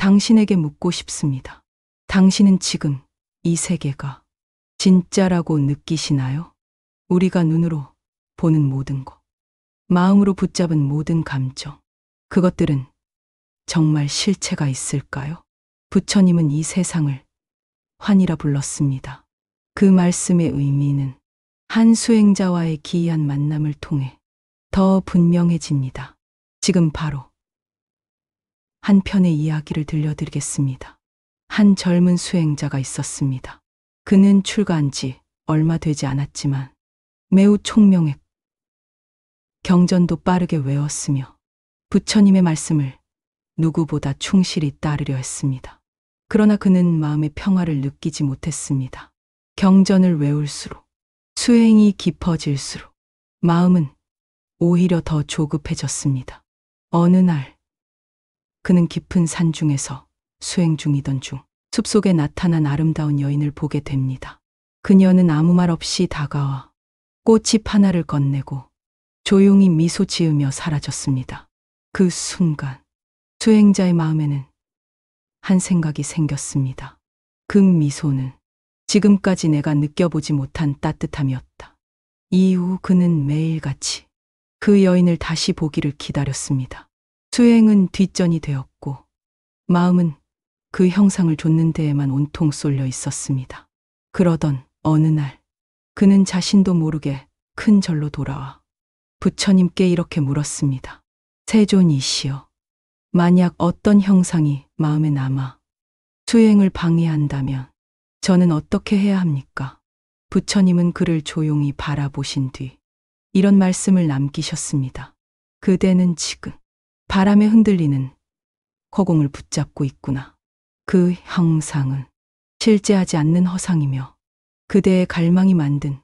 당신에게 묻고 싶습니다. 당신은 지금 이 세계가 진짜라고 느끼시나요? 우리가 눈으로 보는 모든 것, 마음으로 붙잡은 모든 감정, 그것들은 정말 실체가 있을까요? 부처님은 이 세상을 환이라 불렀습니다. 그 말씀의 의미는 한 수행자와의 기이한 만남을 통해 더 분명해집니다. 지금 바로 한 편의 이야기를 들려드리겠습니다. 한 젊은 수행자가 있었습니다. 그는 출가한 지 얼마 되지 않았지만 매우 총명했고 경전도 빠르게 외웠으며 부처님의 말씀을 누구보다 충실히 따르려 했습니다. 그러나 그는 마음의 평화를 느끼지 못했습니다. 경전을 외울수록, 수행이 깊어질수록 마음은 오히려 더 조급해졌습니다. 어느 날 그는 깊은 산 중에서 수행 중이던 중 숲속에 나타난 아름다운 여인을 보게 됩니다. 그녀는 아무 말 없이 다가와 꽃잎 하나를 건네고 조용히 미소 지으며 사라졌습니다. 그 순간 수행자의 마음에는 한 생각이 생겼습니다. 그 미소는 지금까지 내가 느껴보지 못한 따뜻함이었다. 이후 그는 매일같이 그 여인을 다시 보기를 기다렸습니다. 수행은 뒷전이 되었고 마음은 그 형상을 좇는 데에만 온통 쏠려 있었습니다. 그러던 어느 날 그는 자신도 모르게 큰 절로 돌아와 부처님께 이렇게 물었습니다. 세존이시여, 만약 어떤 형상이 마음에 남아 수행을 방해한다면 저는 어떻게 해야 합니까? 부처님은 그를 조용히 바라보신 뒤 이런 말씀을 남기셨습니다. 그대는 지금 바람에 흔들리는 허공을 붙잡고 있구나. 그 형상은 실제하지 않는 허상이며 그대의 갈망이 만든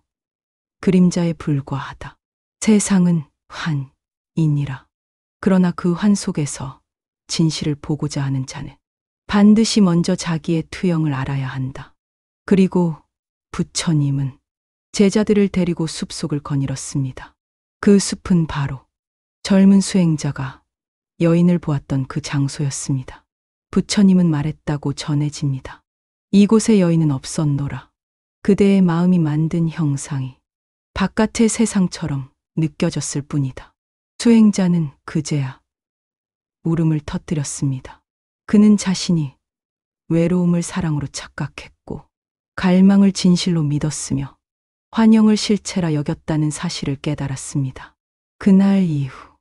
그림자에 불과하다. 세상은 환이니라. 그러나 그 환 속에서 진실을 보고자 하는 자는 반드시 먼저 자기의 투영을 알아야 한다. 그리고 부처님은 제자들을 데리고 숲속을 거닐었습니다. 그 숲은 바로 젊은 수행자가 여인을 보았던 그 장소였습니다. 부처님은 말했다고 전해집니다. 이곳에 여인은 없었노라. 그대의 마음이 만든 형상이 바깥의 세상처럼 느껴졌을 뿐이다. 수행자는 그제야 울음을 터뜨렸습니다. 그는 자신이 외로움을 사랑으로 착각했고 갈망을 진실로 믿었으며 환영을 실체라 여겼다는 사실을 깨달았습니다. 그날 이후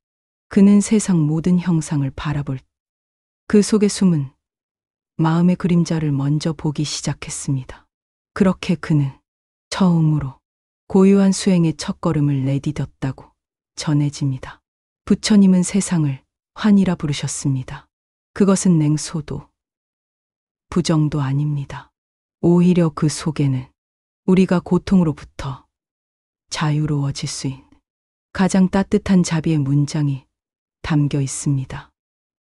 그는 세상 모든 형상을 바라볼 그 속에 숨은 마음의 그림자를 먼저 보기 시작했습니다. 그렇게 그는 처음으로 고유한 수행의 첫걸음을 내디뎠다고 전해집니다. 부처님은 세상을 환이라 부르셨습니다. 그것은 냉소도 부정도 아닙니다. 오히려 그 속에는 우리가 고통으로부터 자유로워질 수 있는 가장 따뜻한 자비의 문장이 담겨 있습니다.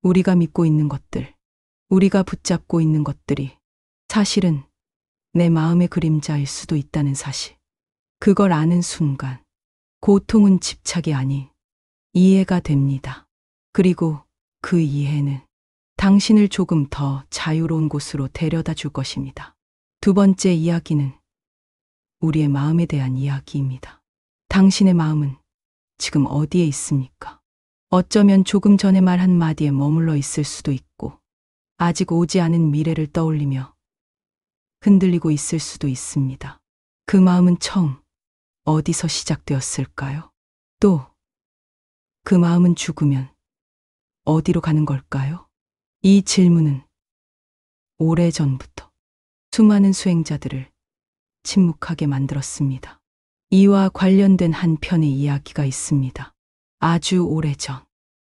우리가 믿고 있는 것들, 우리가 붙잡고 있는 것들이 사실은 내 마음의 그림자일 수도 있다는 사실. 그걸 아는 순간 고통은 집착이 아닌 이해가 됩니다. 그리고 그 이해는 당신을 조금 더 자유로운 곳으로 데려다 줄 것입니다. 두 번째 이야기는 우리의 마음에 대한 이야기입니다. 당신의 마음은 지금 어디에 있습니까? 어쩌면 조금 전에 말 한마디에 머물러 있을 수도 있고 아직 오지 않은 미래를 떠올리며 흔들리고 있을 수도 있습니다. 그 마음은 처음 어디서 시작되었을까요? 또 그 마음은 죽으면 어디로 가는 걸까요? 이 질문은 오래전부터 수많은 수행자들을 침묵하게 만들었습니다. 이와 관련된 한 편의 이야기가 있습니다. 아주 오래전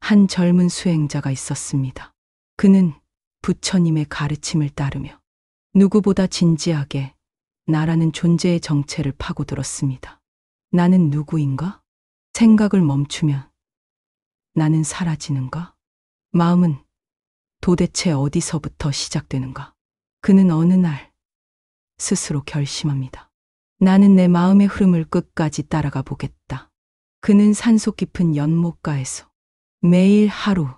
한 젊은 수행자가 있었습니다. 그는 부처님의 가르침을 따르며 누구보다 진지하게 나라는 존재의 정체를 파고들었습니다. 나는 누구인가? 생각을 멈추면 나는 사라지는가? 마음은 도대체 어디서부터 시작되는가? 그는 어느 날 스스로 결심합니다. 나는 내 마음의 흐름을 끝까지 따라가 보겠다. 그는 산속 깊은 연못가에서 매일 하루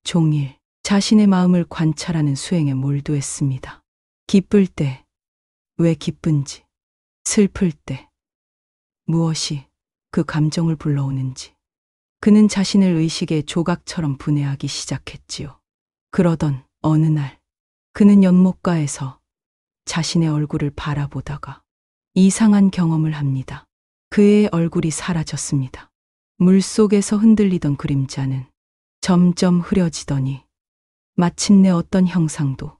종일 자신의 마음을 관찰하는 수행에 몰두했습니다. 기쁠 때 왜 기쁜지, 슬플 때 무엇이 그 감정을 불러오는지 그는 자신을 의식의 조각처럼 분해하기 시작했지요. 그러던 어느 날 그는 연못가에서 자신의 얼굴을 바라보다가 이상한 경험을 합니다. 그의 얼굴이 사라졌습니다. 물속에서 흔들리던 그림자는 점점 흐려지더니 마침내 어떤 형상도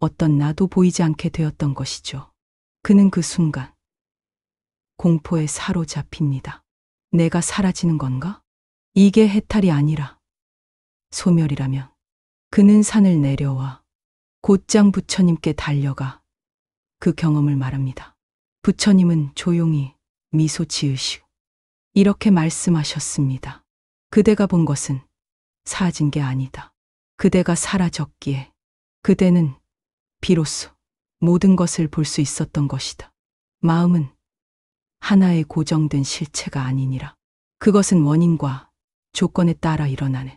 어떤 나도 보이지 않게 되었던 것이죠. 그는 그 순간 공포에 사로잡힙니다. 내가 사라지는 건가? 이게 해탈이 아니라 소멸이라면 그는 산을 내려와 곧장 부처님께 달려가 그 경험을 말합니다. 부처님은 조용히 미소 지으시고 이렇게 말씀하셨습니다. 그대가 본 것은 사라진 게 아니다. 그대가 사라졌기에 그대는 비로소 모든 것을 볼 수 있었던 것이다. 마음은 하나의 고정된 실체가 아니니라. 그것은 원인과 조건에 따라 일어나는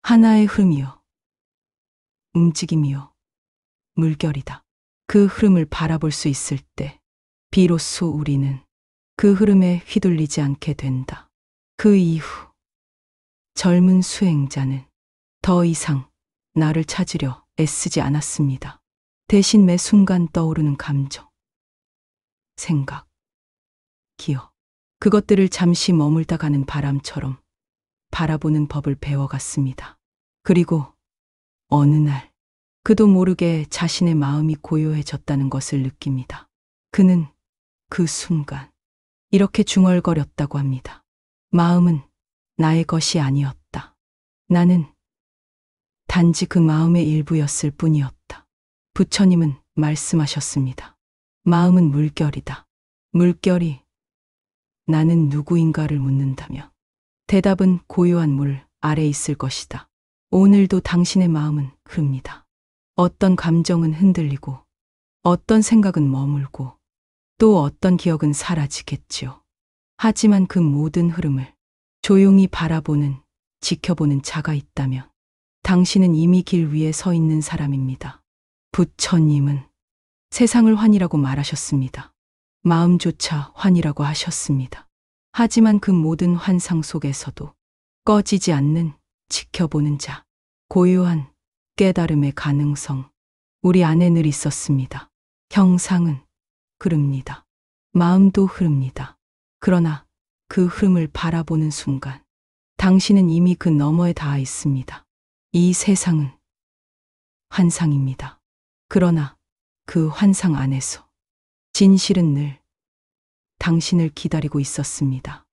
하나의 흐름이요, 움직임이요, 물결이다. 그 흐름을 바라볼 수 있을 때 비로소 우리는 그 흐름에 휘둘리지 않게 된다. 그 이후 젊은 수행자는 더 이상 나를 찾으려 애쓰지 않았습니다. 대신 매 순간 떠오르는 감정, 생각, 기억, 그것들을 잠시 머물다 가는 바람처럼 바라보는 법을 배워갔습니다. 그리고 어느 날 그도 모르게 자신의 마음이 고요해졌다는 것을 느낍니다. 그는 그 순간 이렇게 중얼거렸다고 합니다. 마음은 나의 것이 아니었다. 나는 단지 그 마음의 일부였을 뿐이었다. 부처님은 말씀하셨습니다. 마음은 물결이다. 물결이 나는 누구인가를 묻는다면 대답은 고요한 물 아래 있을 것이다. 오늘도 당신의 마음은 흐릅니다. 어떤 감정은 흔들리고 어떤 생각은 머물고 또 어떤 기억은 사라지겠지요. 하지만 그 모든 흐름을 조용히 바라보는, 지켜보는 자가 있다면 당신은 이미 길 위에 서 있는 사람입니다. 부처님은 세상을 환이라고 말하셨습니다. 마음조차 환이라고 하셨습니다. 하지만 그 모든 환상 속에서도 꺼지지 않는 지켜보는 자, 고요한 깨달음의 가능성, 우리 안에 늘 있었습니다. 형상은 흐릅니다. 마음도 흐릅니다. 그러나 그 흐름을 바라보는 순간 당신은 이미 그 너머에 닿아 있습니다. 이 세상은 환상입니다. 그러나 그 환상 안에서 진실은 늘 당신을 기다리고 있었습니다.